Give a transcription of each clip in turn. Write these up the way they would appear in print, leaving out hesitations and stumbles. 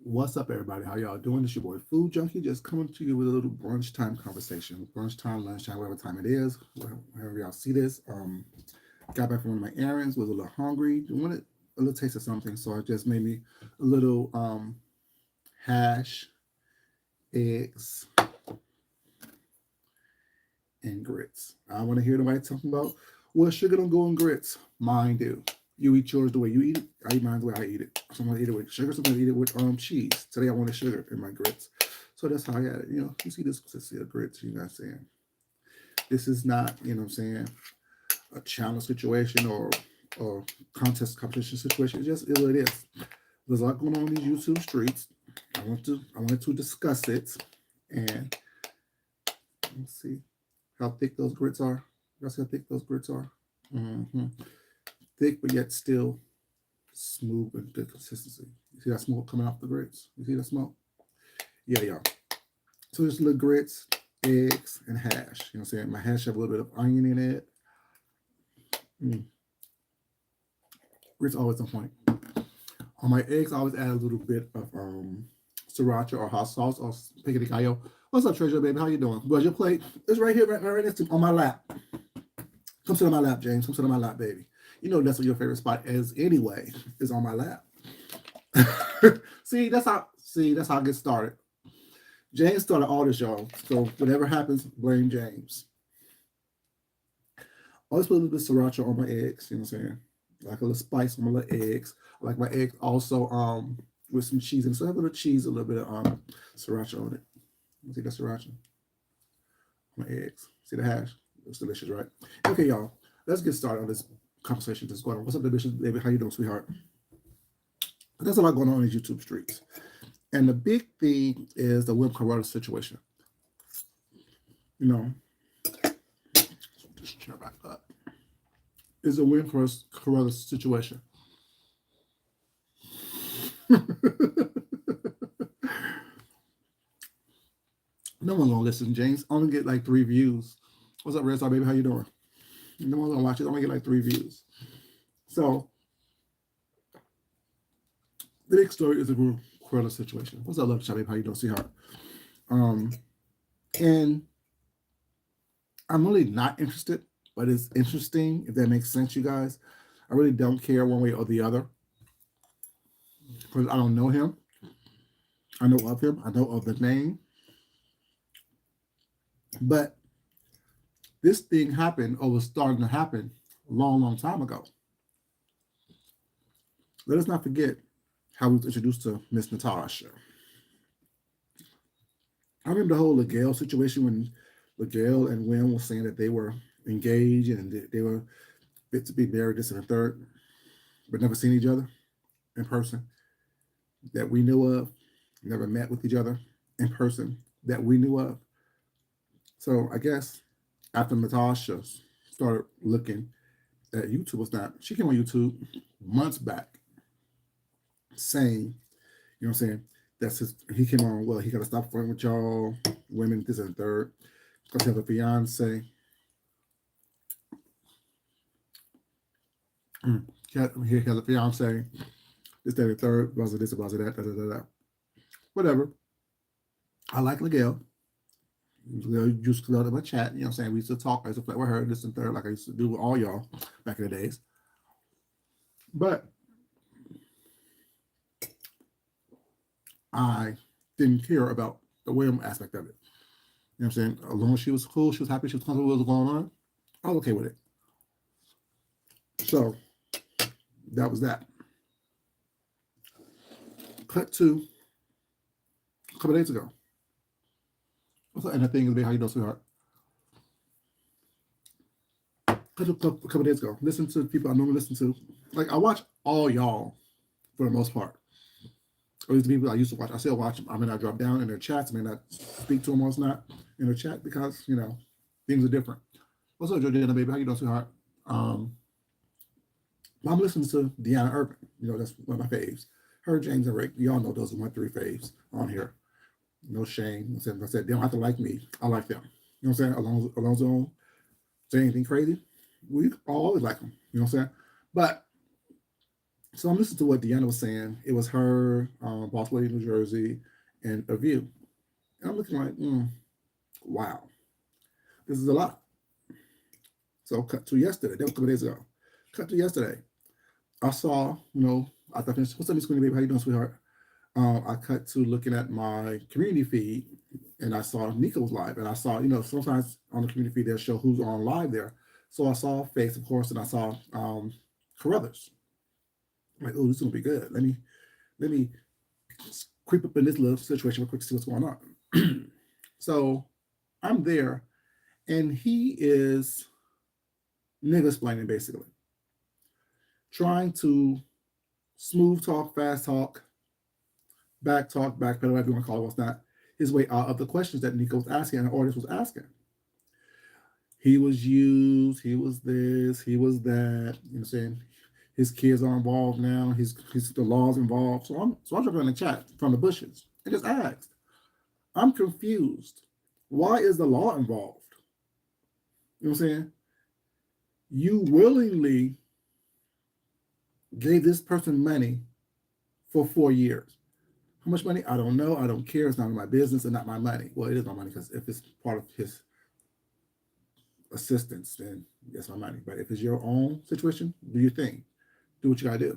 What's up, everybody? How y'all doing? It's your boy Food Junkie, just coming to you with a little brunch time conversation. Brunch time, lunchtime, whatever time it is, wherever y'all see this. Got back from one of my errands, was a little hungry, wanted a little taste of something, so I just made me a little hash, eggs, and grits. I want to hear nobody talking about, well, sugar don't go in grits. Mine do. You eat yours the way you eat it. I eat mine the way I eat it. Someone eat it with sugar. Someone eat it with cheese. Today I wanted sugar in my grits, so that's how I got it. You see this consistency of grits. You know what I'm saying? This is not, what I'm saying, a challenge situation or contest competition situation. It just is what it is. There's a lot going on in these YouTube streets. I wanted to discuss it, and let's see how thick those grits are. You see how thick those grits are? Mm-hmm. Thick, but yet still smooth and good consistency. You see that smoke coming off the grits? You see that smoke? Yeah, y'all. So just little grits, eggs, and hash. You know what I'm saying? My hash have a little bit of onion in it. Grits always on point. On my eggs, I always add a little bit of sriracha or hot sauce or pico de gallo. What's up, Treasure Baby? How you doing? Well, your plate is right here, right next to on my lap. Come sit on my lap, James. Come sit on my lap, baby. You know that's what your favorite spot is anyway, is on my lap. See, that's how I get started. James started all this, y'all. So whatever happens, blame James. Always put a little bit of sriracha on my eggs, you know what I'm saying? Like a little spice on my little eggs. I like my eggs also with some cheese and so I have a little cheese, a little bit of sriracha on it. See that sriracha? My eggs. See the hash? It's delicious, right? Okay, y'all. Let's get started on this conversation that's going on. What's up, baby? How you doing, sweetheart? There's a lot going on in YouTube streets. And the big thing is the Wim Carruthers situation. You know, just chair back up. Is a Wim Carruthers situation. No one gonna listen, James. Only get like 3 views. What's up, Red Star Baby? How you doing? No one's gonna watch it. Only get like 3 views. So the big story is the Wim Carruthers situation. What's up, Love Shop Baby? How you doing, sweetheart? And I'm really not interested, but it's interesting if that makes sense, you guys. I really don't care one way or the other because I don't know him. I know of him. I know of the name. But this thing happened or was starting to happen a long, long time ago. Let us not forget how we was introduced to Miss Natasha. I remember the whole LaGale situation when LaGale and Wim were saying that they were engaged and they were fit to be married, this and the third, but never seen each other in person that we knew of, never met with each other in person that we knew of. So I guess after Natasha started looking at YouTube, she came on YouTube months back saying, you know what I'm saying, he came on, well, he got to stop flirting with y'all, women, this and the third, because he has a fiance. He has a fiance, this, that, and third, blah, blah, this, blah, blah, that, da, da, da, da. Whatever. I like LaGale. Used to love my chat, you know what I'm saying? We used to talk, I used to play with her, this and third, like I used to do with all y'all back in the days. But I didn't care about the William aspect of it. You know what I'm saying? As long as she was cool, she was happy, she was comfortable with what was going on, I was okay with it. So that was that. Cut to a couple days ago. And the thing is, how you doing, sweetheart? A couple days ago. Listen to people I normally listen to. Like, I watch all y'all for the most part. Or these people I used to watch. I still watch them. I mean, I drop down in their chats. I may not speak to them or not in their chat because, things are different. What's up, Georgina, baby? How you doing, sweetheart? I'm listening to Deanna Irvin. That's one of my faves. Her, James, and Rick. Y'all know those are my 3 faves on here. No shame. I said they don't have to like me. I like them. You know what I'm saying? Alonzo don't say anything crazy. We always like them. You know what I'm saying? But So I'm listening to what Deanna was saying. It was her, Boss Lady, New Jersey, and A View. And I'm looking like, wow, this is a lot. So cut to yesterday. That was a couple days ago. Cut to yesterday. I saw, I thought, what's up, Miss Queenie Baby? How you doing, sweetheart? I cut to looking at my community feed, and I saw Nico was live, and I saw, sometimes on the community feed they'll show who's on live there. So I saw Face, of course, and I saw Carruthers. I'm like, oh, this is gonna be good. Let me creep up in this little situation real quick to see what's going on. So I'm there, and he is nigga explaining basically, trying to smooth talk, fast talk, backpedal, whatever you want to call it, what's not, his way out of the questions that Nico was asking and the audience was asking. He was used, he was this, he was that, you know what I'm saying? His kids are involved now, his the law's involved. So I'm jumping in the chat from the bushes and just asked, I'm confused. Why is the law involved? You know what I'm saying? You willingly gave this person money for 4 years. How much money? I don't know. I don't care. It's not my business and not my money. Well, it is my money because if it's part of his assistance, then it's my money. But if it's your own situation, do your thing. Do what you gotta do.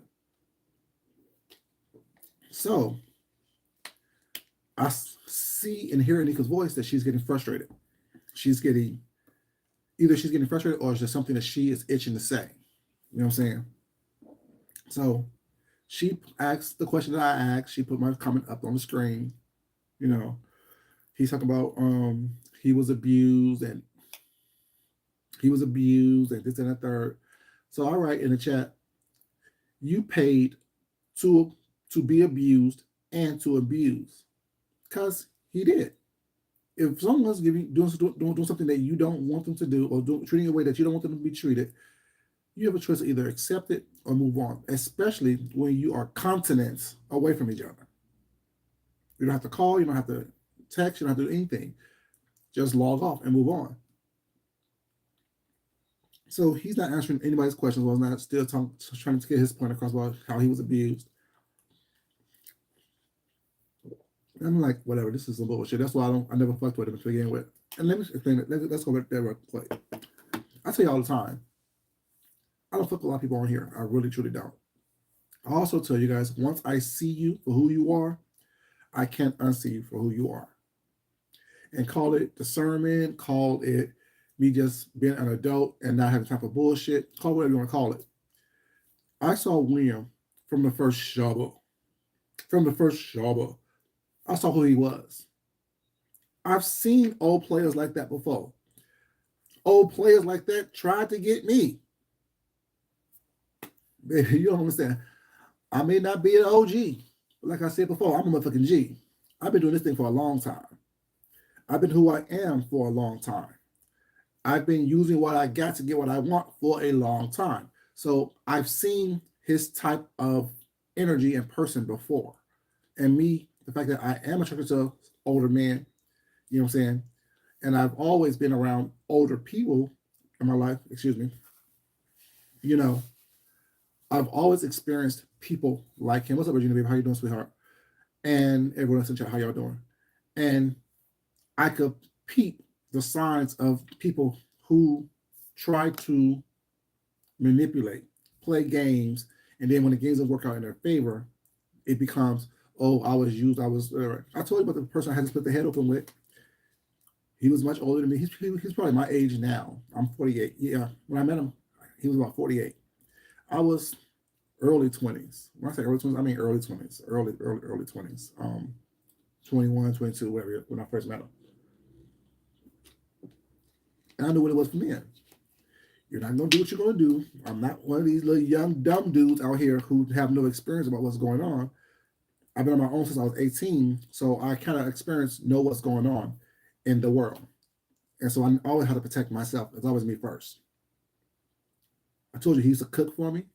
So I see and hear in Nika's voice that she's getting frustrated. Either she's getting frustrated or it's just something that she is itching to say. You know what I'm saying? So she asked the question that I asked. She put my comment up on the screen. He's talking about he was abused and this and the third. So I write in the chat, you paid to be abused and to abuse, because he did. If someone's doing something that you don't want them to do, or treating a way that you don't want them to be treated, you have a choice to either accept it or move on, especially when you are continents away from each other. You don't have to call, you don't have to text, you don't have to do anything. Just log off and move on. So he's not answering anybody's questions, was not still trying to get his point across about how he was abused. And I'm like, whatever, this is some bullshit. That's why I never fucked with him to begin with. And let me explain it. Let's go back there real quick. I tell you all the time, I don't fuck with a lot of people on here. I really, truly don't. I also tell you guys, once I see you for who you are, I can't unsee you for who you are. And call it discernment, call it me just being an adult and not having time for bullshit, call it whatever you want to call it. I saw William from the first shovel. I saw who he was. I've seen old players like that before. Old players like that tried to get me. Baby, you don't understand. I may not be an OG, but like I said before, I'm a motherfucking G. I've been doing this thing for a long time. I've been who I am for a long time. I've been using what I got to get what I want for a long time. So I've seen his type of energy and person before. And me, the fact that I am attracted to older men, you know what I'm saying? And I've always been around older people in my life, I've always experienced people like him. What's up, Regina, baby? How you doing, sweetheart? And everyone else in chat, how y'all doing? And I could peep the signs of people who try to manipulate, play games, and then when the games don't work out in their favor, it becomes, oh, I was used, I told you about the person I had to split the head open with. He was much older than me. He's probably my age now. I'm 48. Yeah, when I met him, he was about 48. I was early 20s. When I say early 20s, I mean early 20s. Early 20s. 21, 22, whatever, when I first met him. And I knew what it was for me. You're not going to do what you're going to do. I'm not one of these little young, dumb dudes out here who have no experience about what's going on. I've been on my own since I was 18, so I kind of know what's going on in the world. And so I always had to protect myself. It's always me first. I told you he used to cook for me.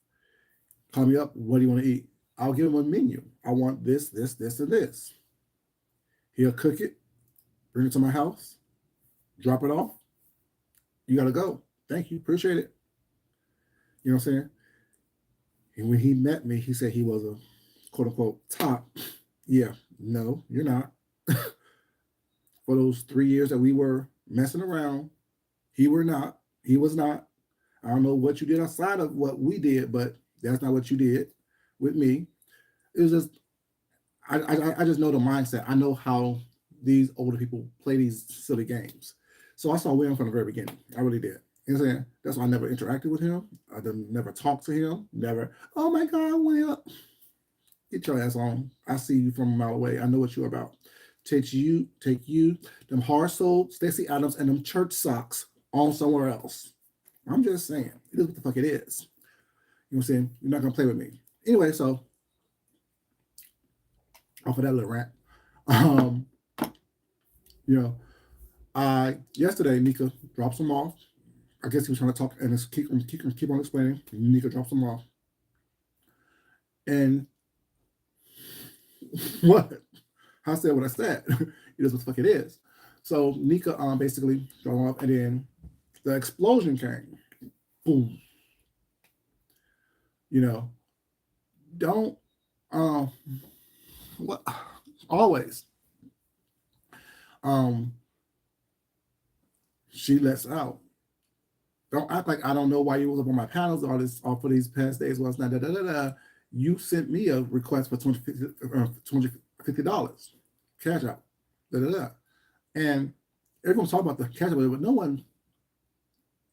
Call me up. What do you want to eat? I'll give him a menu. I want this, this, this, and this. He'll cook it, bring it to my house, drop it off. You got to go. Thank you. Appreciate it. You know what I'm saying? And when he met me, he said he was a quote unquote top. Yeah, no, you're not. For those 3 years that we were messing around, he were not. He was not. I don't know what you did outside of what we did, but that's not what you did with me. It was just I just know the mindset. I know how these older people play these silly games. So I saw William from the very beginning. I really did. You know what I'm saying? That's why I never interacted with him. I didn't never talked to him. Never. Oh my God, Will, get your ass on. I see you from a mile away. I know what you're about. Take you, them hard soul Stacey Adams and them church socks on somewhere else. I'm just saying. It is what the fuck it is. You know what I'm saying? You're not gonna play with me. Anyway, so off of that little rant. Um, you know, I yesterday Nika drops him off. I guess he was trying to talk and just keep on explaining. Nika drops him off. And what? I said what I said. It is what the fuck it is. So Nika basically dropped him off, and then the explosion came. Boom. You know, don't um what always um she lets out. Don't act like I don't know why you was up on my panels all for these past days. Was not da da da da. You sent me a request for $250 cash out. Da da da. And everyone's talking about the cash out, but no one,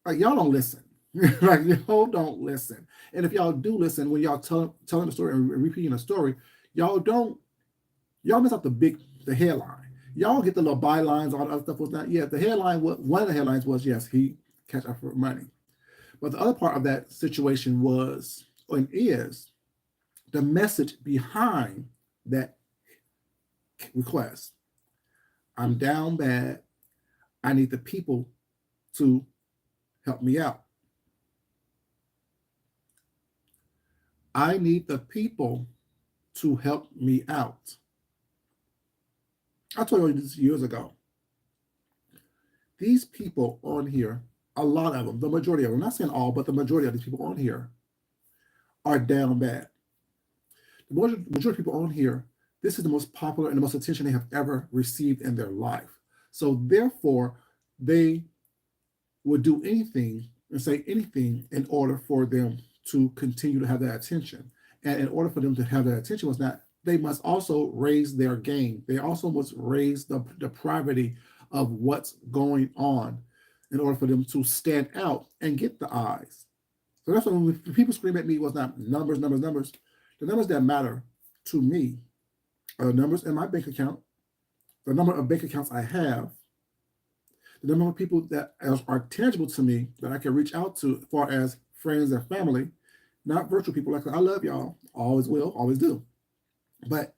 like, y'all don't listen. Like, y'all don't listen. And if y'all do listen, when y'all telling the story and repeating the story, y'all miss out the headline. Y'all get the little bylines, all the other stuff was not. Yeah, the headline, one of the headlines was, yes, he cash out for money. But the other part of that situation was, and is, the message behind that request. I'm down bad. I need the people to help me out. I need the people to help me out. I told you this years ago. These people on here, a lot of them, the majority of them, I'm not saying all, but the majority of these people on here are down bad. The majority of people on here, this is the most popular and the most attention they have ever received in their life. So therefore, they would do anything and say anything in order for them to continue to have that attention. And in order for them to have that attention was not, they must also raise their game. They also must raise the depravity of what's going on in order for them to stand out and get the eyes. So that's when people scream at me was not numbers, numbers, numbers. The numbers that matter to me are the numbers in my bank account, the number of bank accounts I have, the number of people that are tangible to me that I can reach out to as far as friends and family, not virtual people. Like, I love y'all, always will, always do. But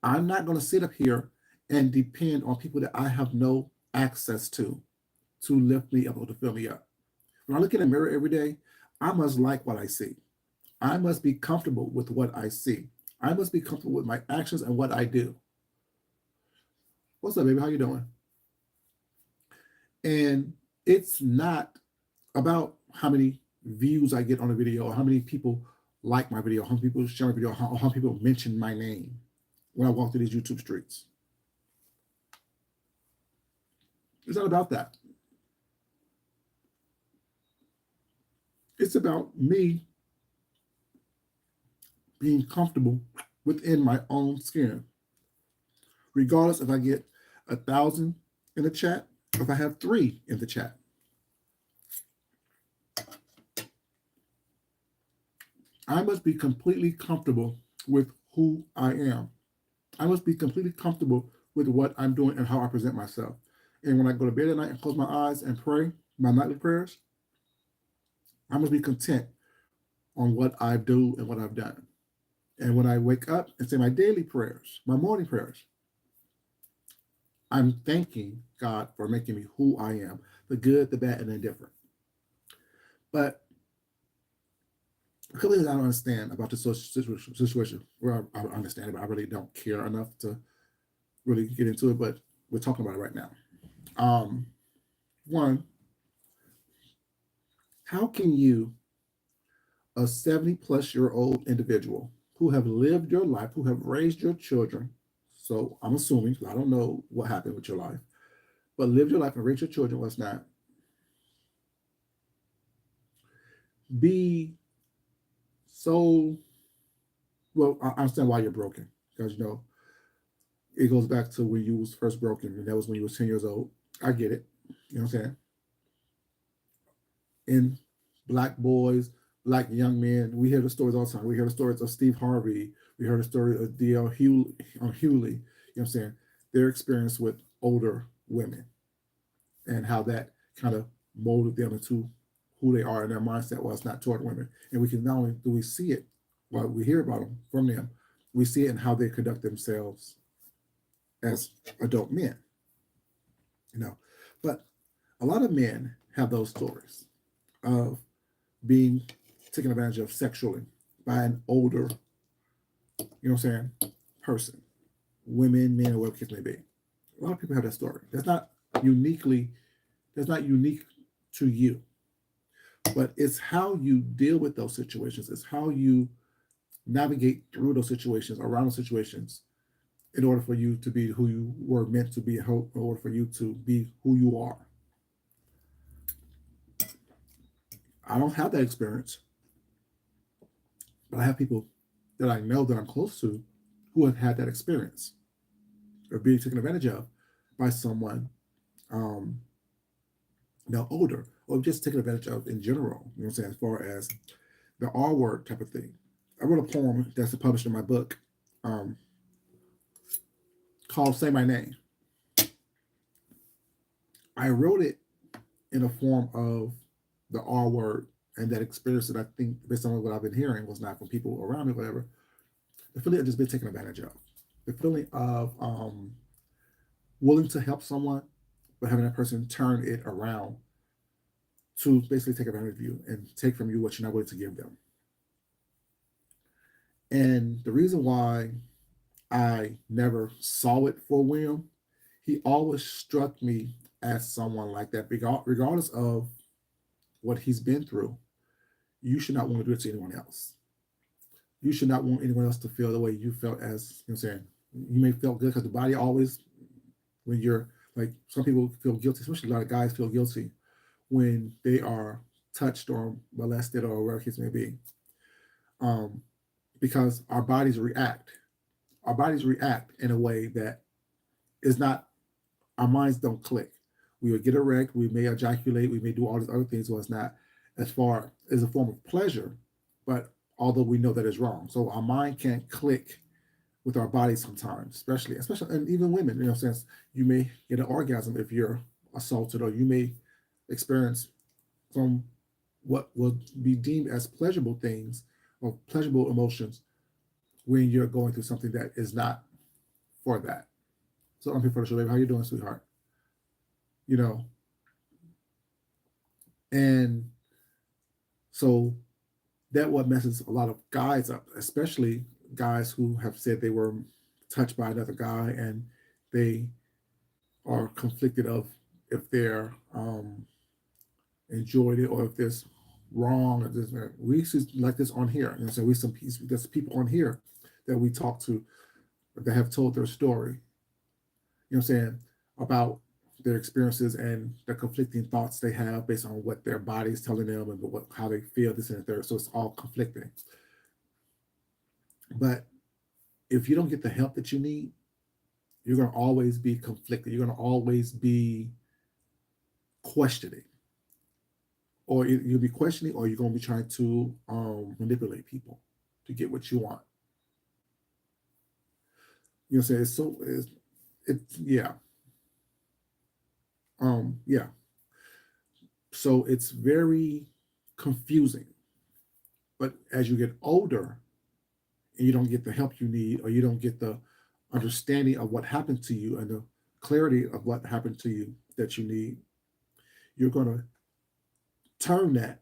I'm not going to sit up here and depend on people that I have no access to lift me up or to fill me up. When I look in the mirror every day, I must like what I see. I must be comfortable with what I see. I must be comfortable with my actions and what I do. What's up, baby? How you doing? And it's not about how many views I get on a video or how many people like my video, how many people share my video, or how many people mention my name when I walk through these YouTube streets. It's not about that. It's about me being comfortable within my own skin. Regardless if I get 1,000 in the chat or if I have 3 in the chat. I must be completely comfortable with who I am. I must be completely comfortable with what I'm doing and how I present myself. And when I go to bed at night and close my eyes and pray my nightly prayers, I must be content on what I do and what I've done. And when I wake up and say my daily prayers, my morning prayers, I'm thanking God for making me who I am, the good, the bad, and the indifferent. But a couple things I don't understand about this situation, where I understand it, but I really don't care enough to really get into it, but we're talking about it right now. One, how can you a 70-plus-year-old individual who have lived your life, who have raised your children. So I'm assuming, I don't know what happened with your life, but lived your life and raised your children was not be so well. I understand why you're broken because it goes back to when you was first broken, and that was when you was 10 years old. I get it. You know what I'm saying? In black boys, black young men, we hear the stories all the time. We hear the stories of Steve Harvey. We heard the story of D.L. Hewley. You know what I'm saying? Their experience with older women and how that kind of molded them into who they are, and their mindset was not toward women. And we can not only do we see it, while we hear about them from them, we see it in how they conduct themselves as adult men. You know, but a lot of men have those stories of being taken advantage of sexually by an older, you know what I'm saying, person, women, men, or whatever the case may be. A lot of people have that story. Uniquely, that's not unique to you, but it's how you deal with those situations. It's how you navigate through those situations, around those situations, in order for you to be who you were meant to be, in order for you to be who you are. I don't have that experience, but I have people that I know that I'm close to who have had that experience of being taken advantage of by someone um, older, or just taken advantage of in general. You know what I'm saying? As far as the R word type of thing. I wrote a poem that's published in my book um, called "Say My Name." I wrote it in a form of the R word and that experience that I think, based on what I've been hearing, was not from people around me, whatever. The feeling of just being taken advantage of. The feeling of willing to help someone, but having that person turn it around to basically take advantage of you and take from you what you're not willing to give them. And the reason why I never saw it for William, he always struck me as someone like that, regardless of what he's been through. You should not want to do it to anyone else. You should not want anyone else to feel the way you felt, as you know what I'm saying. You may feel good because the body always, when you're like, some people feel guilty, especially a lot of guys feel guilty when they are touched or molested or whatever the case may be. Um, because our bodies react. Our bodies react in a way that is not, our minds don't click. We would get erect, we may ejaculate, we may do all these other things, so it's not as far as a form of pleasure, but although we know that is wrong. So our mind can't click with our body sometimes, especially, and even women, you know, since you may get an orgasm if you're assaulted, or you may experience some what will be deemed as pleasurable things or pleasurable emotions when you're going through something that is not for that. So I'm here for the show, baby. How you doing, sweetheart? You know, and so that what messes a lot of guys up, especially guys who have said they were touched by another guy and they are conflicted of if they're enjoyed it or if there's wrong or this. We see like this on here. You know, so there's people on here that we talk to that have told their story. You know what I'm saying, about their experiences and the conflicting thoughts they have based on what their body's telling them and how they feel, this and the third. So it's all conflicting. But if you don't get the help that you need, you're going to always be conflicted. You're going to always be questioning, or you'll be questioning, or you're going to be trying to manipulate people to get what you want. You know what I'm saying? Yeah. Yeah. So it's very confusing. But as you get older and you don't get the help you need, or you don't get the understanding of what happened to you and the clarity of what happened to you that you need, you're going to turn that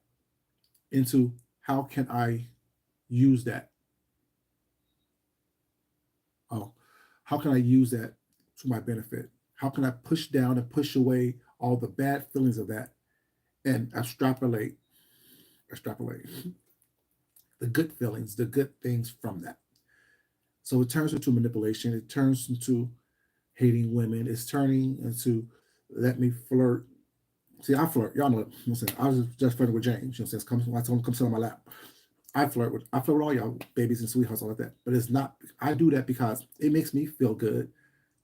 into, how can I use that? Oh, how can I use that to my benefit? How can I push down and push away all the bad feelings of that and extrapolate? the good feelings, the good things from that. So it turns into manipulation. It turns into hating women. It's turning into let me flirt. See, I flirt. Y'all know. I'm saying I was just flirting with James. You know, says come, I told him come sit on my lap. I flirt with all y'all babies and sweethearts all like that. But it's not. I do that because it makes me feel good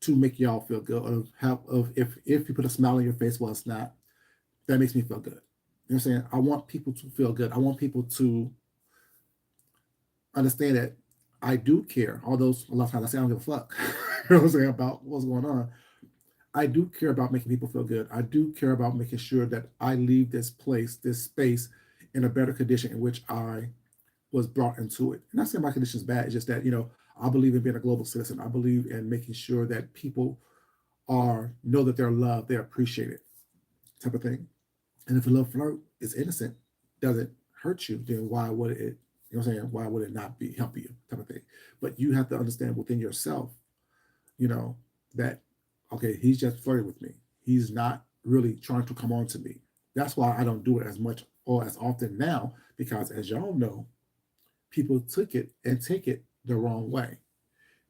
to make y'all feel good. Of how of if you put a smile on your face, well, it's not. That makes me feel good. You know what I'm saying? I want people to feel good. I want people to understand that I do care. Although a lot of times I say I don't give a fuck. You know what I'm saying about what's going on. I do care about making people feel good. I do care about making sure that I leave this place, this space, in a better condition in which I was brought into it. And not saying my condition is bad. It's just that I believe in being a global citizen. I believe in making sure that people are know that they're loved, they're appreciated, type of thing. And if a love flirt is innocent, doesn't hurt you, then why would it? You know what I'm saying? Why would it not be help you, type of thing? But you have to understand within yourself, you know, that okay, he's just flirting with me. He's not really trying to come on to me. That's why I don't do it as much or as often now, because as y'all know, people took it and take it the wrong way.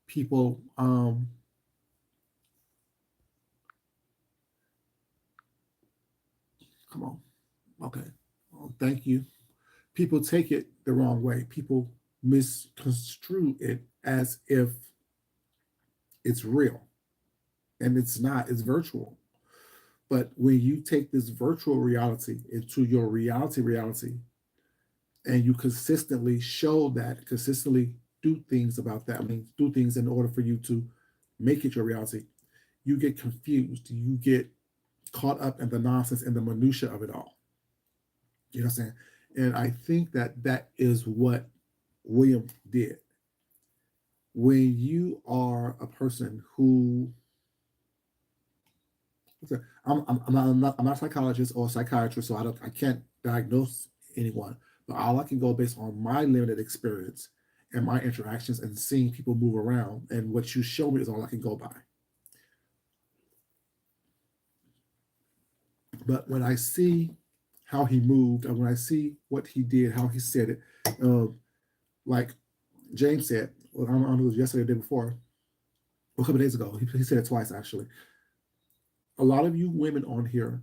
People, come on, okay, well, thank you. People take it the wrong way. People misconstrue it as if it's real, and it's not. It's virtual. But when you take this virtual reality into your reality, and you consistently show that, consistently do things about that, I mean, do things in order for you to make it your reality, you get confused. You get caught up in the nonsense and the minutia of it all. You know what I'm saying? And I think that that is what William did. When you are a person who, I'm not a psychologist or a psychiatrist, so I can't diagnose anyone. But all I can go based on my limited experience and my interactions and seeing people move around, and what you show me is all I can go by. But when I see how he moved, and when I see what he did, how he said it, uh, like James said, well, I don't know if it was yesterday or the day before, a couple of days ago, he said it twice actually. A lot of you women on here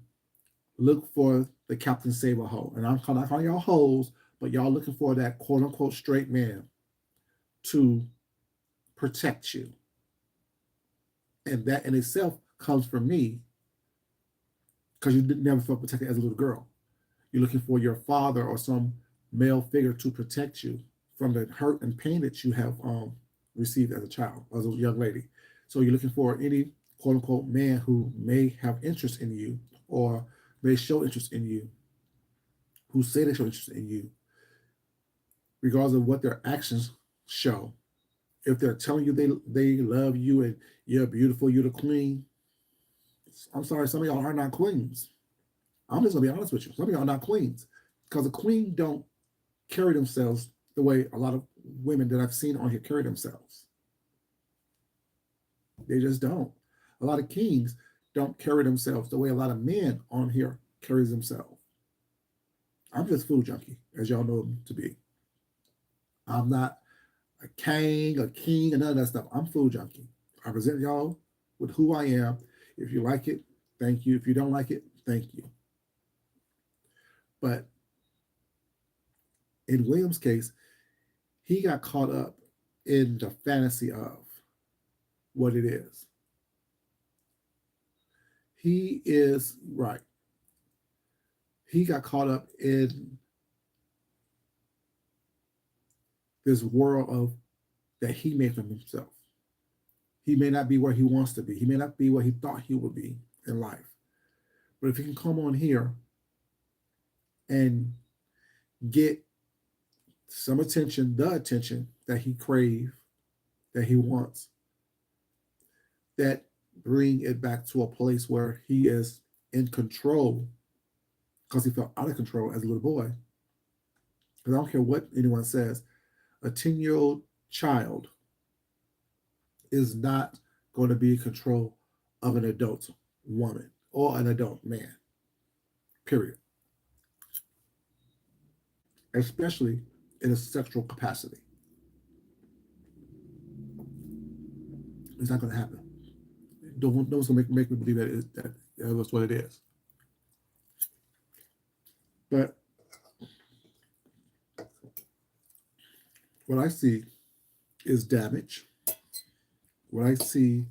look for the Captain Save a hoe. And not calling y'all hoes, but y'all looking for that quote unquote straight man to protect you. And that in itself comes from me because you didn't never felt protected as a little girl. You're looking for your father or some male figure to protect you from the hurt and pain that you have received as a child, as a young lady. So you're looking for any quote unquote man who may have interest in you or may show interest in you, who say they show interest in you, regardless of what their actions show. If they're telling you they love you and you're beautiful, you're the queen, I'm sorry, some of y'all are not queens. I'm just gonna be honest with you. Some of y'all are not queens because a queen don't carry themselves the way a lot of women that I've seen on here carry themselves. They just don't. A lot of kings don't carry themselves the way a lot of men on here carries themselves. I'm just food junkie, as y'all know to be. I'm not a king, and none of that stuff. I'm food junkie. I present y'all with who I am. If you like it, thank you. If you don't like it, thank you. But in William's case, he got caught up in the fantasy of what it is. He is right. He got caught up in this world of that he made for himself. He may not be where he wants to be. He may not be where he thought he would be in life. But if he can come on here and get some attention, the attention that he craves, that he wants, that bring it back to a place where he is in control because he felt out of control as a little boy. Because I don't care what anyone says, a 10-year-old child is not going to be in control of an adult woman or an adult man, period. Especially in a sexual capacity. It's not going to happen. No one's going to make me believe that was what it is. But what I see is damage. What I see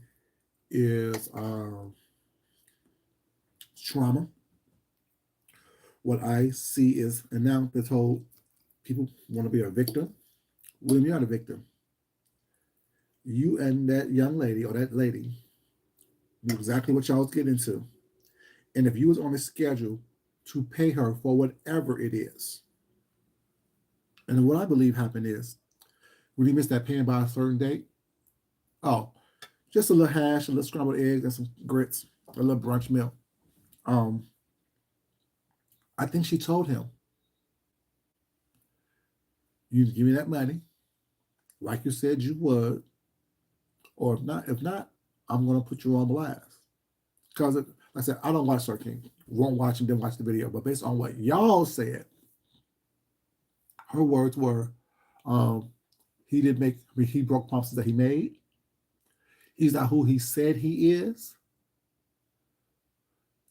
is trauma. What I see is, and now this whole people want to be a victim. When you're not a victim, you and that young lady or that lady knew exactly what y'all was getting into. And if you was on a schedule to pay her for whatever it is, and what I believe happened is when you missed that paying by a certain date, oh, just a little hash, a little scrambled eggs, and some grits, a little brunch meal. Um, I think she told him, "You give me that money, like you said you would, or if not, I'm gonna put you on blast." Because like I said, I don't watch Sir King. Won't watch him, didn't watch the video. But based on what y'all said, her words were, um, he did make. I mean, he broke promises that he made. He's not who he said he is.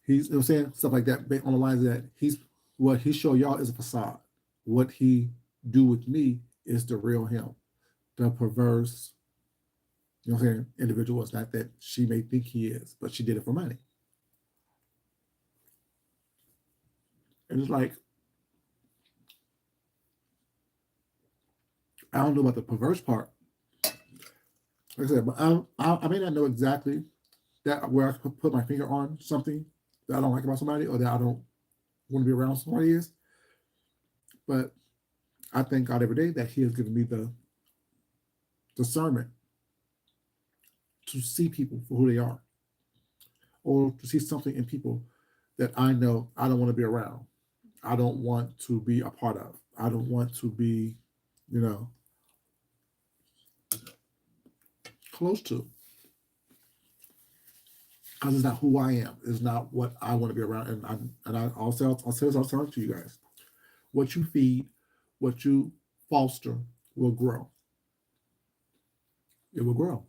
He's, you know what I'm saying, stuff like that. On the lines of that, he's what he show y'all is a facade. What he do with me is the real him, the perverse, you know what I'm saying, individual. It's not that she may think he is, but she did it for money. And it's like, I don't know about the perverse part. Like I said, but I may not know exactly that where I could put my finger on something that I don't like about somebody or that I don't want to be around somebody is. But I thank God every day that He has given me the discernment to see people for who they are, or to see something in people that I know I don't want to be around. I don't want to be a part of. I don't want to be, you know, close to, because it's not who I am. It's not what I want to be around. I'll say this all the time to you guys. What you feed, what you foster will grow. It will grow.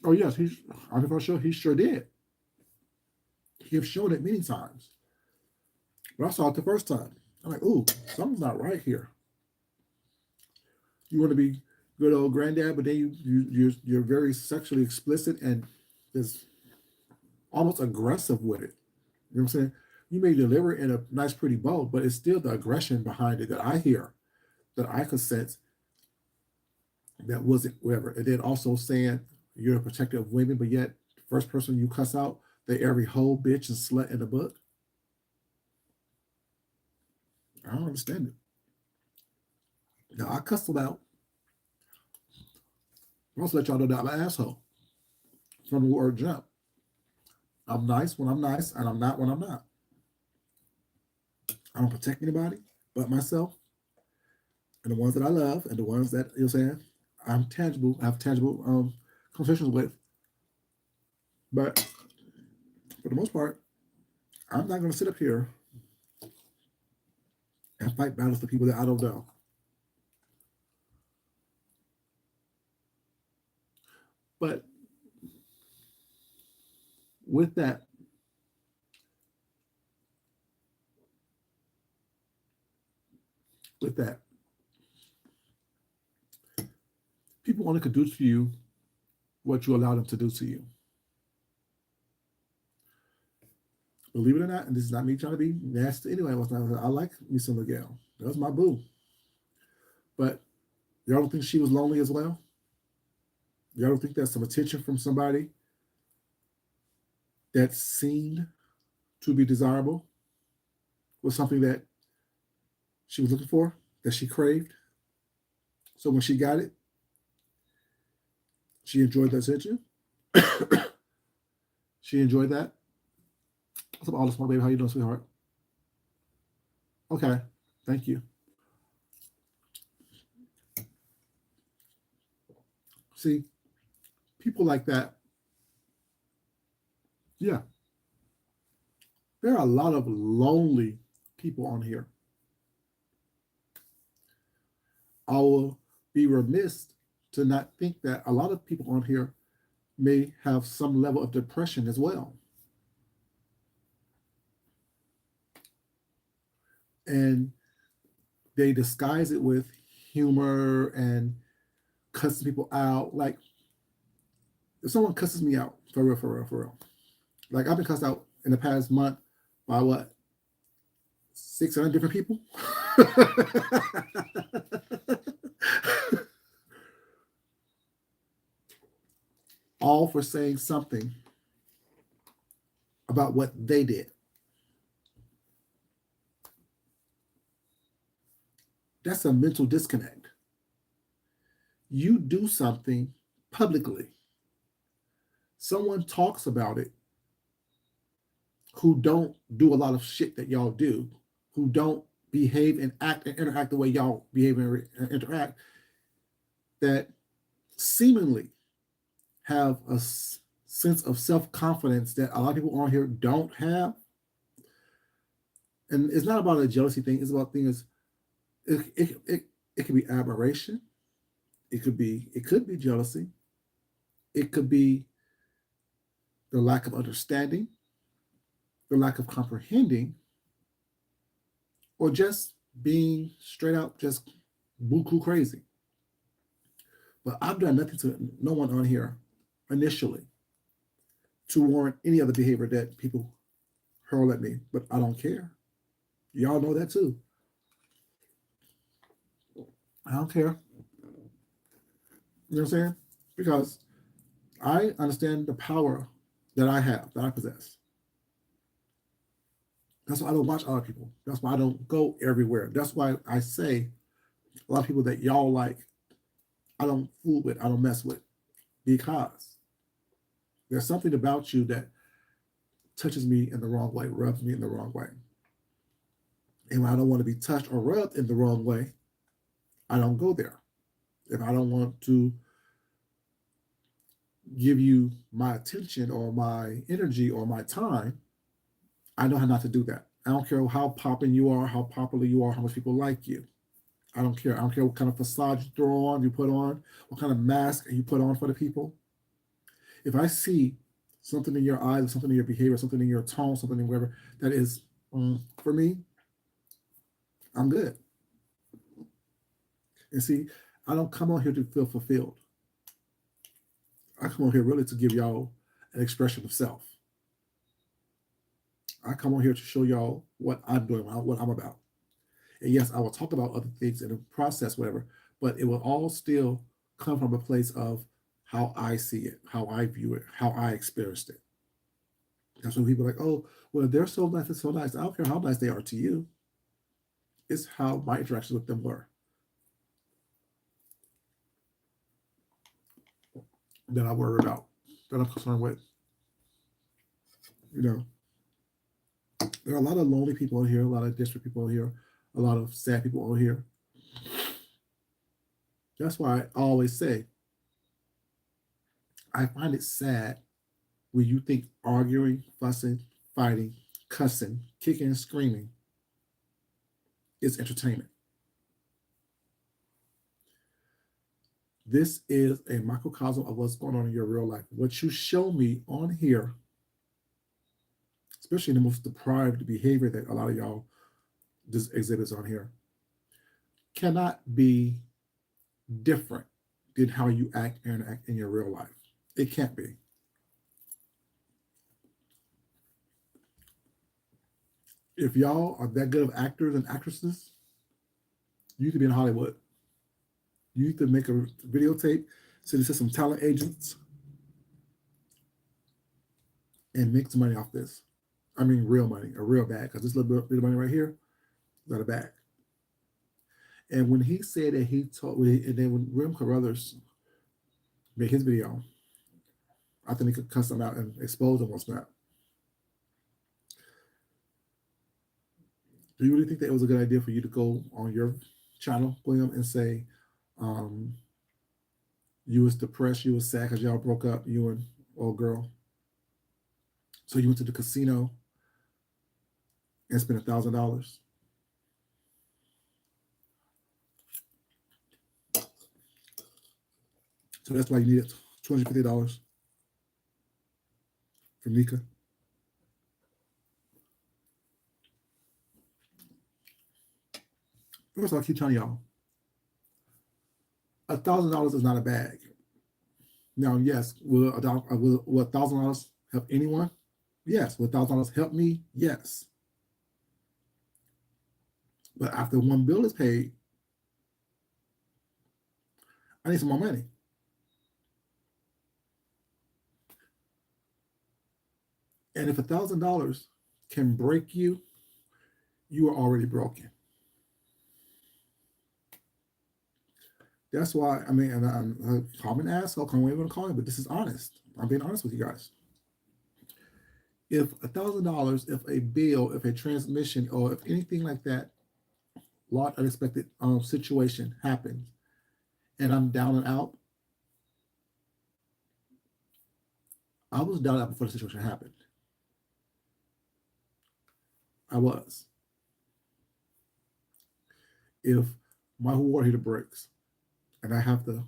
Oh yes, I'm for sure he sure did. He have shown it many times. But I saw it the first time. I'm like, ooh, something's not right here. You want to be good old granddad, but then you're very sexually explicit and is almost aggressive with it. You know what I'm saying? You may deliver it in a nice, pretty bow, but it's still the aggression behind it that I hear, that I could sense that wasn't whatever. And then also saying you're a protector of women, but yet the first person you cuss out, they every whole bitch and slut in the book. I don't understand it. Now I cuss them out. I also let y'all know that I'm an asshole from the word jump. I'm nice when I'm nice, and I'm not when I'm not. I don't protect anybody but myself and the ones that I love and the ones that, you know what I'm saying, I'm tangible, I have tangible conversations with. But for the most part, I'm not going to sit up here and fight battles for people that I don't know. But with that, with that, people only could do to you what you allow them to do to you. Believe it or not, and this is not me trying to be nasty anyway. I like me some Miguel. That was my boo. But y'all don't think she was lonely as well? Y'all don't think that's some attention from somebody that seemed to be desirable was something that she was looking for, that she craved? So when she got it, she enjoyed the attention. She enjoyed that. What's up, all this, my baby? How you doing, sweetheart? Okay, thank you. See, people like that, yeah, There are a lot of lonely people on here. I will be remiss to not think that a lot of people on here may have some level of depression as well. And they disguise it with humor and cussing people out. Like, if someone cusses me out, for real, for real, for real. Like, I've been cussed out in the past month by what, 600 different people? All for saying something about what they did. That's a mental disconnect. You do something publicly, someone talks about it who don't do a lot of shit that y'all do, who don't behave and act and interact the way y'all behave and interact, that seemingly have a sense of self-confidence that a lot of people on here don't have. And it's not about a jealousy thing. It's about things. It could be admiration. It could be jealousy. It could be the lack of understanding, the lack of comprehending, or just being straight out just buku crazy. But I've done nothing to no one on here initially to warrant any other behavior that people hurl at me. But I don't care. Y'all know that too. I don't care. You know what I'm saying? Because I understand the power that I have, that I possess. That's why I don't watch other people. That's why I don't go everywhere. That's why I say a lot of people that y'all like, I don't fool with, I don't mess with. Because there's something about you that touches me in the wrong way, rubs me in the wrong way. And when I don't want to be touched or rubbed in the wrong way, I don't go there. If I don't want to give you my attention or my energy or my time, I know how not to do that. I don't care how popping you are, how popular you are, how much people like you. I don't care. I don't care what kind of facade you throw on, you put on, what kind of mask you put on for the people. If I see something in your eyes, something in your behavior, something in your tone, something in whatever that is for me, I'm good. And see, I don't come on here to feel fulfilled. I come on here really to give y'all an expression of self. I come on here to show y'all what I'm doing, what I'm about. And yes, I will talk about other things in the process, whatever, but it will all still come from a place of how I see it, how I view it, how I experienced it. That's when people are like, oh, well, they're so nice and so nice. I don't care how nice they are to you. It's how my interactions with them were that I worry about, that I'm concerned with. You know, there are a lot of lonely people out here, a lot of desperate people out here, a lot of sad people out here. That's why I always say, I find it sad when you think arguing, fussing, fighting, cussing, kicking, and screaming is entertainment. This is a microcosm of what's going on in your real life. What you show me on here, especially the most deprived behavior that a lot of y'all just exhibits on here, cannot be different than how you act and interact in your real life. It can't be. If y'all are that good of actors and actresses, you need to be in Hollywood. You need to make a videotape, send it to some talent agents, and make some money off this. I mean, real money, a real bag, because this little bit of money right here is not a bag. And when he said that he told, and then when Rim Carruthers made his video, I think he could cuss them out and expose them on Snap. Do you really think that it was a good idea for you to go on your channel, William, and say you was depressed, you was sad because y'all broke up, you and old girl? So you went to the casino and spend $1,000. So that's why you needed $250 from Nika. First of all, I keep telling y'all, $1,000 is not a bag. Now, yes, will $1,000 help anyone? Yes. Will $1,000 help me? Yes. But after one bill is paid, I need some more money. And if $1,000 can break you, you are already broken. That's why, I mean, and I'm a common asshole, call me whatever you want to call it, but this is honest. I'm being honest with you guys. If $1,000, if a bill, if a transmission, or if anything like that, large unexpected situation happens, and I'm down and out, I was down and out before the situation happened. I was. If my water heater breaks, and I have to,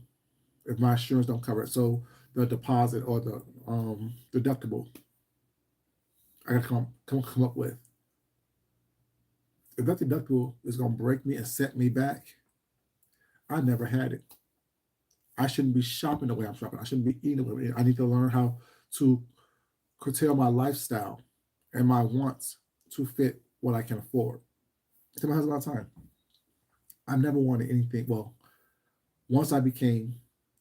if my insurance don't cover it, so the deposit or the deductible, I gotta come up with. If that deductible is gonna break me and set me back, I never had it. I shouldn't be shopping the way I'm shopping. I shouldn't be eating the way I need to learn how to curtail my lifestyle and my wants to fit what I can afford. I tell my husband all the time, I've never wanted anything. Well, once I became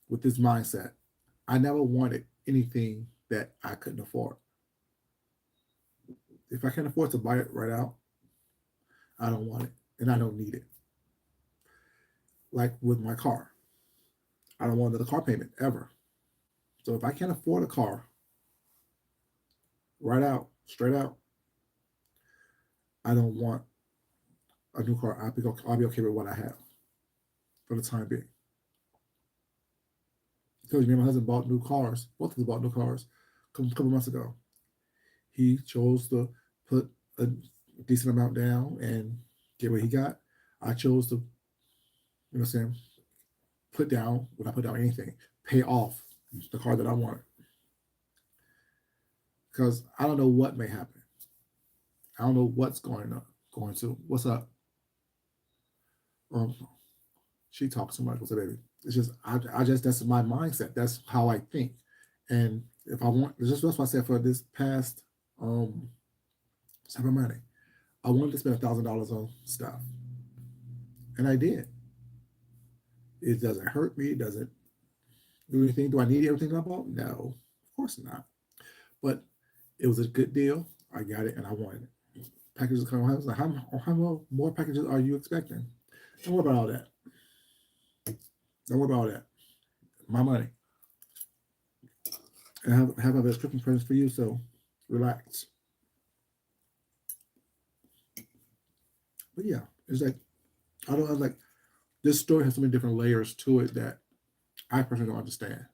with this mindset, I never wanted anything that I couldn't afford. If I can't afford to buy it right out, I don't want it and I don't need it. Like with my car, I don't want another car payment ever. So if I can't afford a car right out, straight out, I don't want a new car. I'll be okay with what I have for the time being. Because me and my husband bought new cars. Both of us bought new cars a couple months ago. He chose to put a decent amount down and get what he got. I chose to, put down, when I put down anything, pay off the car that I wanted. Because I don't know what may happen. I don't know what's going to. What's up? She talks too much. What's up, baby? It's just, that's my mindset. That's how I think. And if I want, that's why I said for this past summer money, I wanted to spend $1,000 on stuff. And I did. It doesn't hurt me. It doesn't do anything. Do I need everything I bought? No, of course not. But it was a good deal. I got it and I wanted it. Packages come. I was like, how more packages are you expecting? Don't worry about all that. Don't worry about all that. My money. And I have a Christmas presents for you, so relax. But yeah, it's like, I was like, this story has so many different layers to it that I personally don't understand.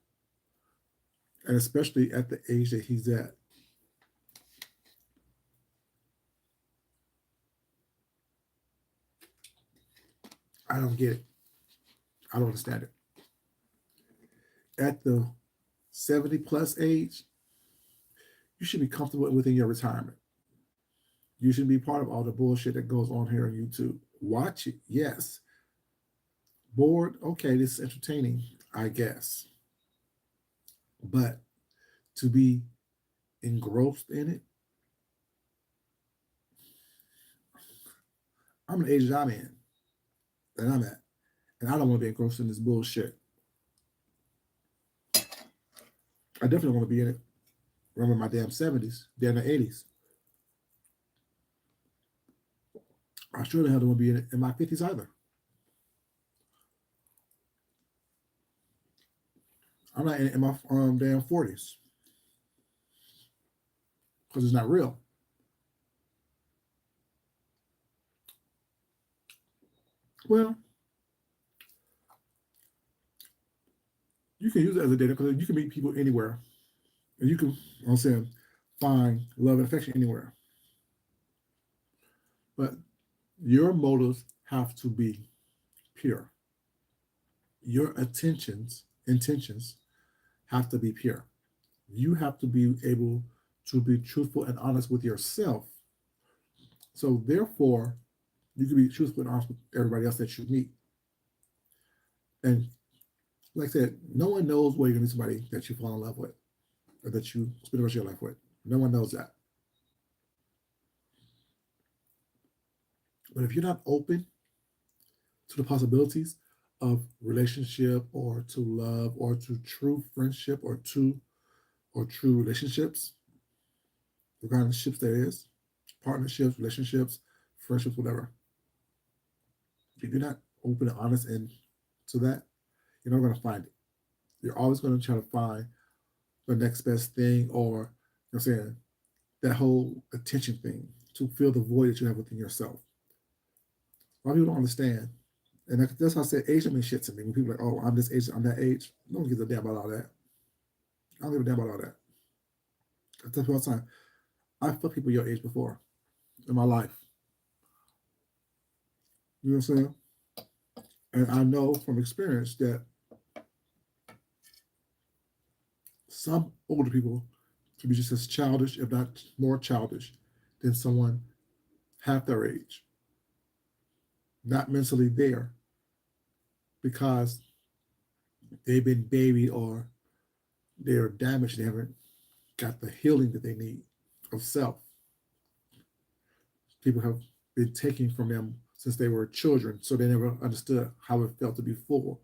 And especially at the age that he's at. I don't get it. I don't understand it. At the 70 plus age, you should be comfortable within your retirement. You should be part of all the bullshit that goes on here on YouTube. Watch it, yes. Bored, okay, this is entertaining, I guess. But to be engrossed in it, I'm the age that I'm in, that I'm at. And I don't want to be engrossed in this bullshit. I definitely want to be in it. Remember my damn 70s, damn the 80s. I sure the hell don't want to be in my 50s either. I'm not in my damn 40s. Because it's not real. Well, you can use it as a data because you can meet people anywhere. And you can, I'm saying, find love and affection anywhere. But your motives have to be pure. Your intentions have to be pure. You have to be able to be truthful and honest with yourself. So therefore, you can be truthful and honest with everybody else that you meet. And like I said, no one knows where you're gonna meet somebody that you fall in love with or that you spend the rest of your life with. No one knows that. But if you're not open to the possibilities of relationship or to love or to true friendship or true relationships, regarding ships there is, partnerships, relationships, friendships, whatever. If you're not open and honest and to that, you're not going to find it. You're always going to try to find the next best thing, or you know what I'm saying, that whole attention thing to fill the void that you have within yourself. A lot of people don't understand. And that's how I say age don't mean shit to me. When people are like, oh, I'm this age, I'm that age. No one gives a damn about all that. I don't give a damn about all that. I tell people all the time, I fucked people your age before in my life. You know what I'm saying? And I know from experience that some older people can be just as childish, if not more childish, than someone half their age. Not mentally there because they've been babied or they're damaged. They haven't got the healing that they need of self. People have been taken from them since they were children, so they never understood how it felt to be full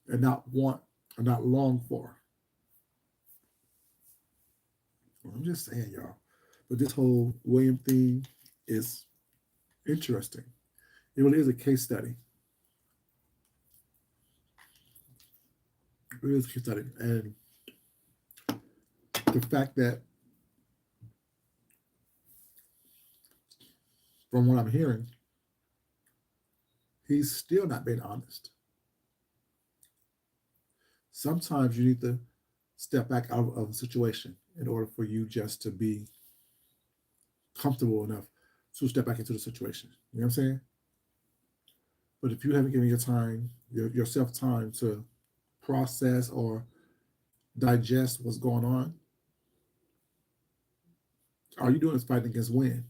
and not want or not long for. Well, I'm just saying, y'all. But this whole William thing is interesting. It really is a case study. It really is a case study. And the fact that, from what I'm hearing, he's still not being honest. Sometimes you need to step back out of a situation in order for you just to be comfortable enough to step back into the situation. You know what I'm saying? But if you haven't given yourself time to process or digest what's going on, all you're doing is fighting against wind.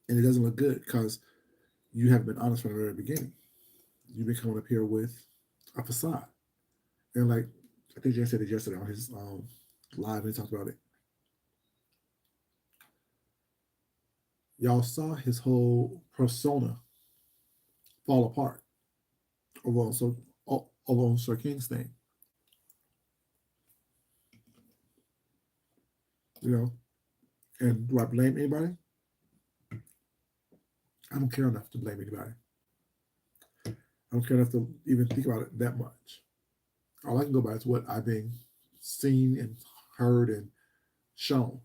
And it doesn't look good because you haven't been honest from the very beginning. You've been coming up here with a facade. And like, I think Jay said it yesterday on his live and he talked about it. Y'all saw his whole persona fall apart over on Sir King's thing. You know, and do I blame anybody? I don't care enough to blame anybody. I don't care enough to even think about it that much. All I can go by is what I've been seen and heard and shown.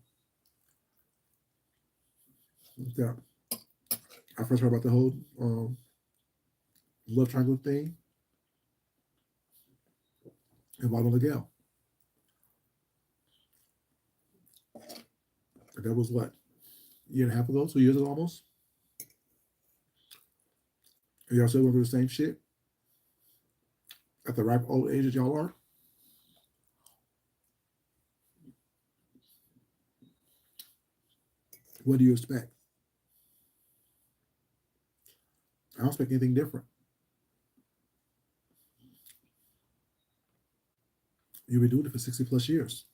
Yeah. I first heard about the whole love triangle thing involving Miguel. And that was what, a year and a half ago, 2 years ago almost? And y'all still going through the same shit at the ripe old age that y'all are? What do you expect? I don't expect anything different. You've been doing it for 60 plus years.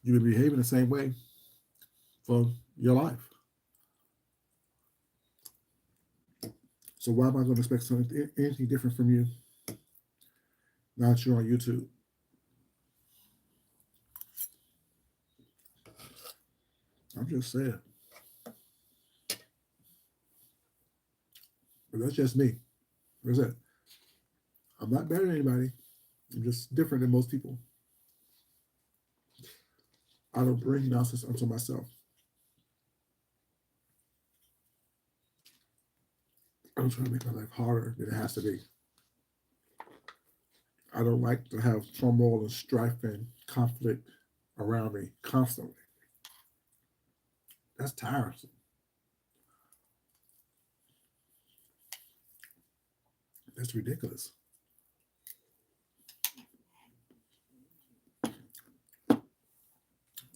You've been behaving the same way for your life. So why am I going to expect anything different from you now that you're on YouTube? I'm just saying. But that's just me. That's it. I'm not better than anybody. I'm just different than most people. I don't bring nonsense onto myself. I don't try to make my life harder than it has to be. I don't like to have turmoil and strife and conflict around me constantly. That's tiresome. That's ridiculous.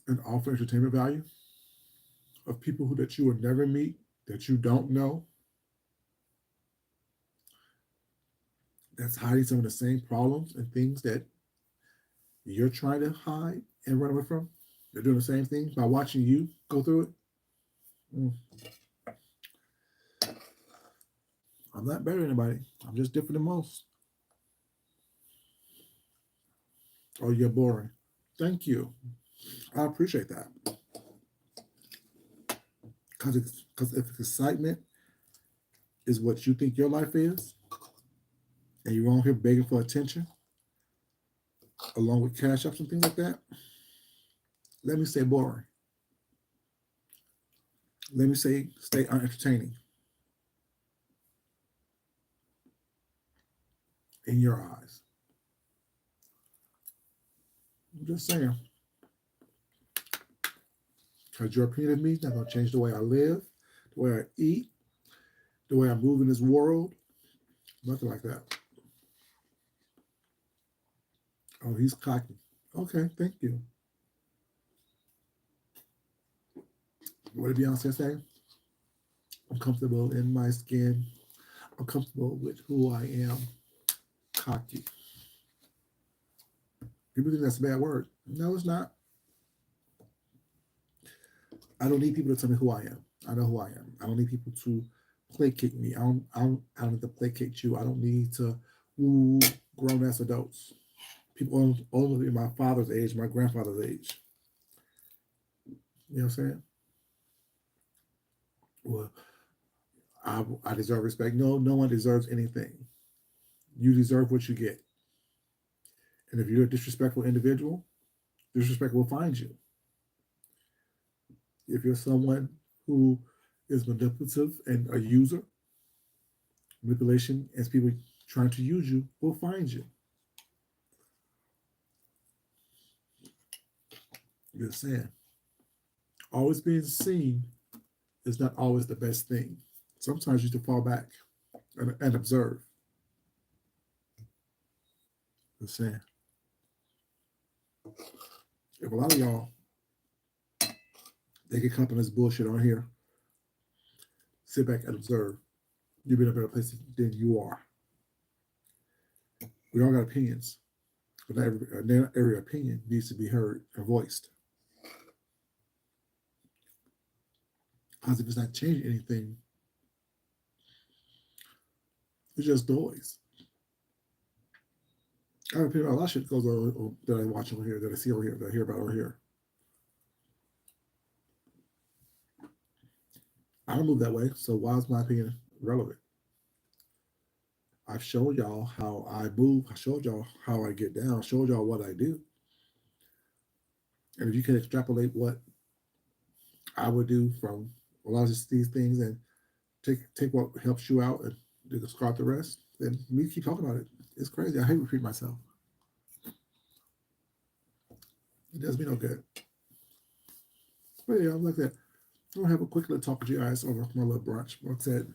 And offer entertainment value of people who that you will never meet, that you don't know, that's hiding some of the same problems and things that you're trying to hide and run away from. They're doing the same thing by watching you go through it. Mm. I'm not better than anybody. I'm just different than most. Oh, you're boring. Thank you. I appreciate that. Because if excitement is what you think your life is, and you're on here begging for attention, along with cash ups and things like that, let me say boring. Let me say stay unentertaining in your eyes. I'm just saying. Because your opinion of me is not going to change the way I live, the way I eat, the way I move in this world. Nothing like that. Oh, he's cocky. Okay, thank you. What did Beyonce say? I'm comfortable in my skin. I'm comfortable with who I am. Cocky. People think that's a bad word. No, it's not. I don't need people to tell me who I am. I know who I am. I don't need people to placate me. I don't need to placate you. I don't need to woo grown ass adults. People older than my father's age, my grandfather's age. You know what I'm saying? Well, I deserve respect. No, no one deserves anything. You deserve what you get. And if you're a disrespectful individual, disrespect will find you. If you're someone who is manipulative and a user, manipulation as people trying to use you will find you. Just saying. Always being seen is not always the best thing. Sometimes you have to fall back and observe. Just saying. If a lot of y'all they get caught on this bullshit on here, sit back and observe. You'll be in a better place than you are. We all got opinions, but not every opinion needs to be heard and voiced. Because if it's not changing anything, it's just noise. I have opinion about a lot of shit that goes on that I watch over here, that I see over here, that I hear about over here. I don't move that way, so why is my opinion relevant? I've showed y'all how I move. I showed y'all how I get down. I showed y'all what I do. And if you can extrapolate what I would do from a lot of these things and take what helps you out and discard the rest, then me keep talking about it. It's crazy. I hate repeating myself. It does me no good. But yeah, I'm like that. I'm gonna have a quick little talk with you guys over my little brunch. Like I said,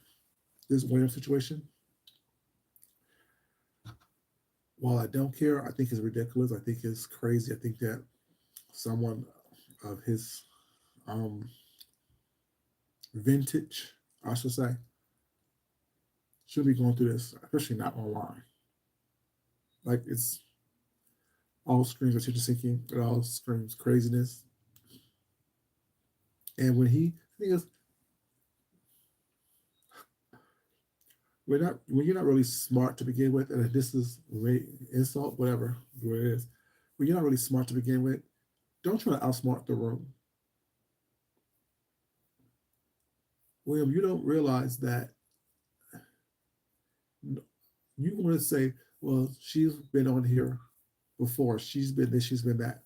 this Williams situation, while I don't care, I think it's ridiculous. I think it's crazy. I think that someone of his um, vintage, I should say, should be going through this, especially not online. Like it's all screams attention seeking. It all screams craziness. And I think it's when you're not really smart to begin with, and this is insult, whatever it is. When you're not really smart to begin with, don't try to outsmart the room. William, you don't realize that you want to say, well, she's been on here before. She's been this, she's been that.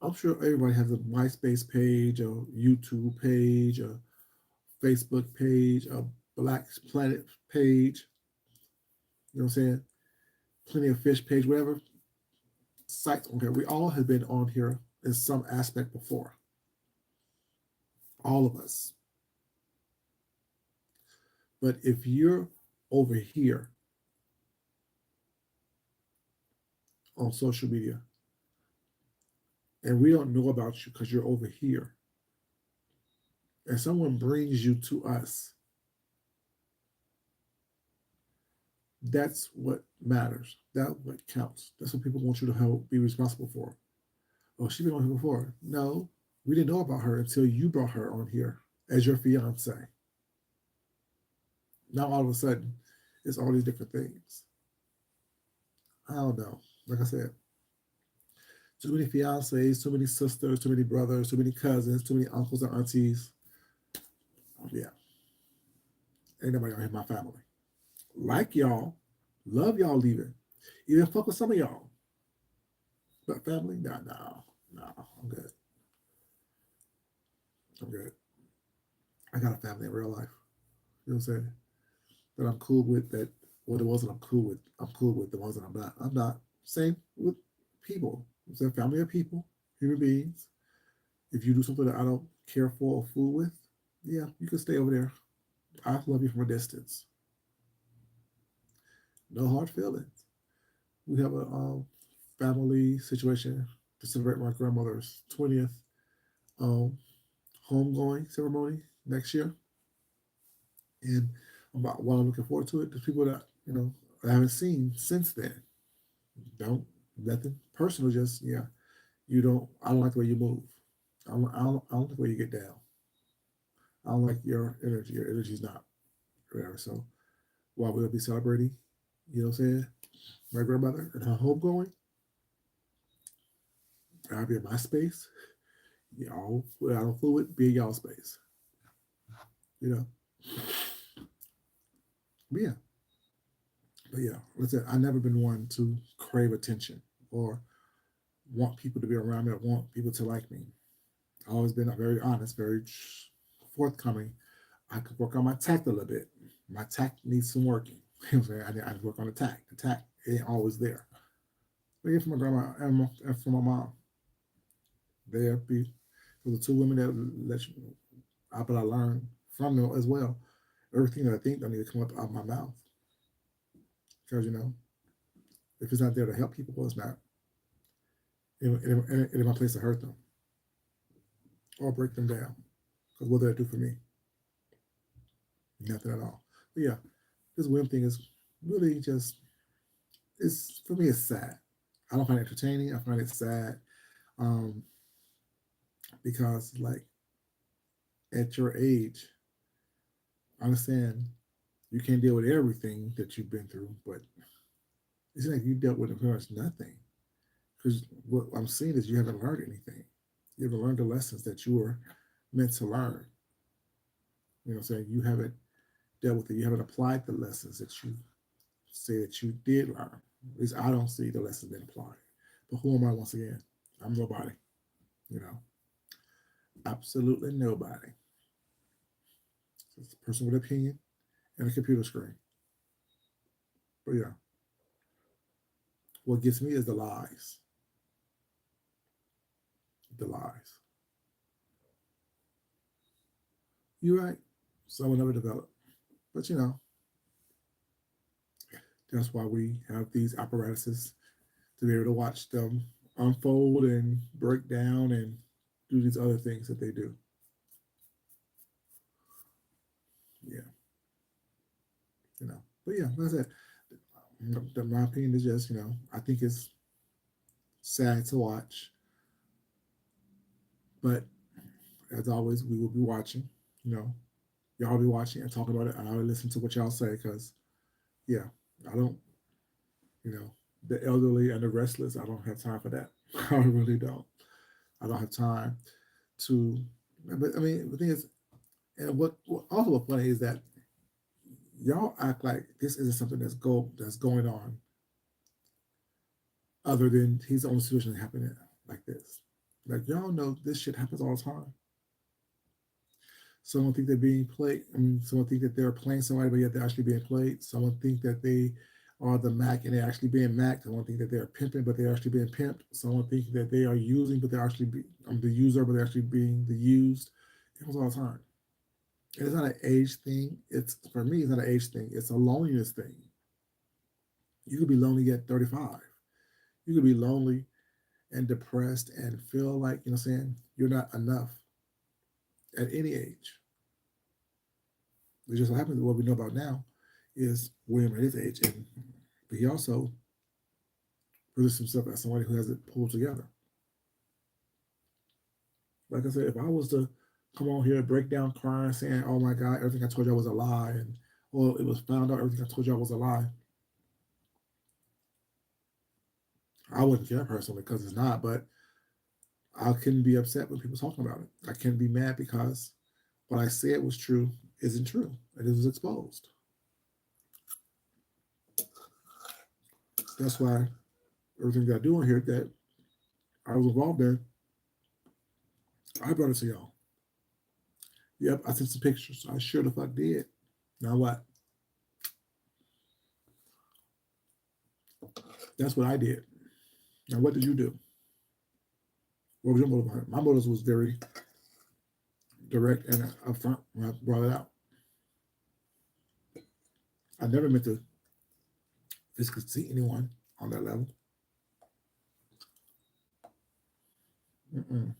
I'm sure everybody has a MySpace page, a YouTube page, a Facebook page, a Black Planet page. You know what I'm saying? Plenty of Fish page, whatever sites. Okay, we all have been on here in some aspect before. All of us. But if you're over here on social media and we don't know about you because you're over here, and someone brings you to us, that's what matters. That's what counts. That's what people want you to help be responsible for. Oh, she's been on here before. No, we didn't know about her until you brought her on here as your fiance. Now all of a sudden, it's all these different things. I don't know. Like I said, too many fiancés, too many sisters, too many brothers, too many cousins, too many uncles and aunties. Yeah, ain't nobody on here my family. Like y'all, love y'all leaving. Even fuck with some of y'all. But family, no, I'm good. I'm good. I got a family in real life. You know what I'm saying? That I'm cool with. That what the ones that I'm cool with. The ones that I'm not. I'm not. Same with people. It's a family of people, human beings. If you do something that I don't care for or fool with, yeah, you can stay over there. I love you from a distance. No hard feelings. We have a family situation to celebrate my grandmother's 20th um, homegoing ceremony next year. And about while I'm looking forward to it, there's people that, I haven't seen since then. Don't, nothing personal, just, yeah, I don't like the way you move. I don't like the way you get down. I don't like your energy. Your energy's not whatever. So while we'll be celebrating, you know what I'm saying, my grandmother and her homegoing, I'll be in my space. Y'all, I don't fool with, be in y'all space. You know, but yeah, but yeah. Listen, I've never been one to crave attention or want people to be around me or want people to like me. I've always been very honest, very forthcoming. I could work on my tact a little bit. My tact needs some working. You know what I'm saying? I work on the tact. The tact ain't always there. But yeah, from my grandma and from my mom, they'll be for the two women that let you, but I learned from them as well. Everything that I think don't need to come up out of my mouth because if it's not there to help people, well, it's not. It in my place to hurt them or break them down. Because what did that do for me? Nothing at all. But yeah, this whim thing is really just it's for me. It's sad. I don't find it entertaining. I find it sad um, because like at your age, I understand you can't deal with everything that you've been through, but it's like you dealt with pretty much nothing. Because what I'm seeing is you haven't learned anything. You haven't learned the lessons that you were meant to learn. You know what I'm saying? You haven't dealt with it. You haven't applied the lessons that you say that you did learn. At least I don't see the lessons being applied. But who am I once again? I'm nobody. You know, absolutely nobody. It's a person with an opinion and a computer screen. But yeah, what gets me is the lies. The lies. You're right. Some will never develop. But that's why we have these apparatuses to be able to watch them unfold and break down and do these other things that they do. Yeah, But yeah, like I said, my opinion is just, I think it's sad to watch. But as always, we will be watching. You know, y'all be watching and talking about it. And I'll listen to what y'all say because, yeah, I don't, you know, the elderly and the restless, I don't have time for that. I really don't. I don't have time to. But I mean, the thing is, and what also what's funny is that y'all act like this isn't something that's going on other than he's the only situation happening like this. Like y'all know this shit happens all the time. Someone think they're being played. I mean, someone think that they're playing somebody, but yet they're actually being played. Someone think that they are the Mac and they're actually being Mac. Someone think that they're pimping, but they're actually being pimped. Someone think that they are using, but they're actually the user, but they're actually being the used. It was all the time. And it's not an age thing. It's for me, it's not an age thing. It's a loneliness thing. You could be lonely at 35. You could be lonely and depressed and feel like, you know what I'm saying, you're not enough at any age. It just so happens that what we know about now is William at his age. And but he also presents himself as somebody who has it pulled together. Like I said, if I was to come on here, break down crying, saying, "Oh my God, everything I told you was a lie," and well, it was found out everything I told you was a lie, I wouldn't care personally because it's not. But I couldn't be upset when people talking about it. I can't be mad because what I said was true isn't true, and it was exposed. That's why everything that I do on here that I was involved in, I brought it to y'all. Yep, I sent some pictures. I sure the fuck did. Now what? That's what I did. Now what did you do? What was your motive behind it? My motive was very direct and upfront when I brought it out. I never meant to physically see anyone on that level. Mm-mm.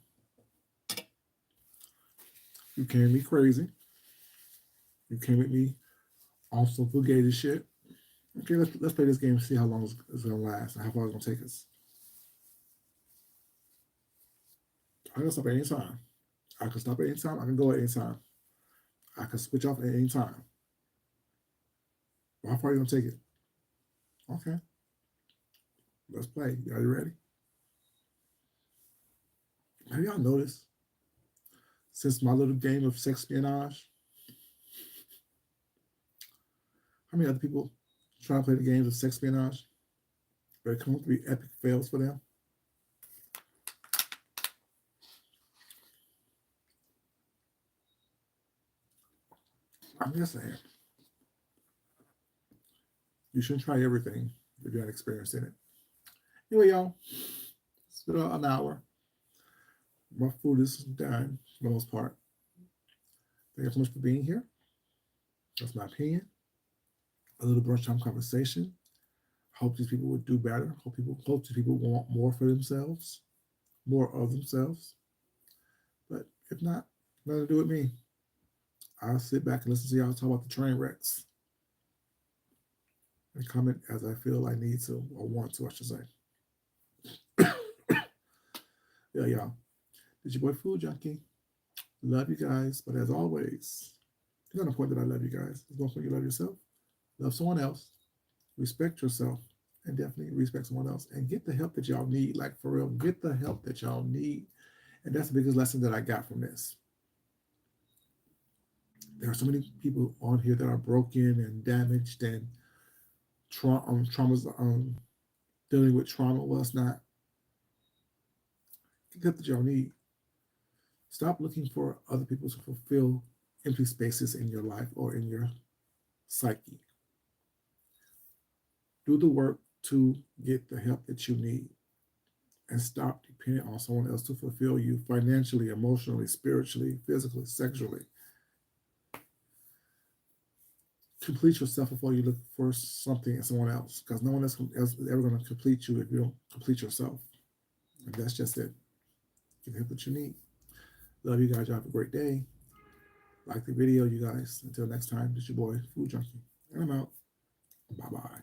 You came at me crazy. You came at me on some fugazi shit. Okay, let's play this game and see how long it's gonna last and how far it's gonna take us. I can stop at any time. I can stop at any time. I can go at any time. I can switch off at any time. Well, how far are you gonna take it? Okay, let's play. Are you ready? Have y'all noticed since my little game of sex espionage, how many other people try to play the games of sex espionage, but it comes to be epic fails for them? I'm just saying, you shouldn't try everything if you're not experienced in it. Anyway, y'all, it's been an hour. My food is done for the most part. Thank you so much for being here. That's my opinion. A little brunch time conversation. Hope these people would do better. Hope these people want more for themselves, more of themselves. But if not, nothing to do with me. I'll sit back and listen to y'all talk about the train wrecks and comment as I feel I need to or want to, I should say. Yeah, y'all. It's your boy Food Junkie. Love you guys, but as always, it's not important that I love you guys. It's more important you love yourself, love someone else, respect yourself, and definitely respect someone else, and get the help that y'all need. Like for real, get the help that y'all need. And that's the biggest lesson that I got from this. There are so many people on here that are broken and damaged and traumas, dealing with trauma. Well, it's not. Get the help that y'all need. Stop looking for other people to fulfill empty spaces in your life or in your psyche. Do the work to get the help that you need and stop depending on someone else to fulfill you financially, emotionally, spiritually, physically, sexually. Complete yourself before you look for something in someone else because no one else is ever going to complete you if you don't complete yourself. And that's just it. Get the help that you need. Love you guys. Y'all have a great day. Like the video, you guys. Until next time, this is your boy, Food Junkie. And I'm out. Bye bye.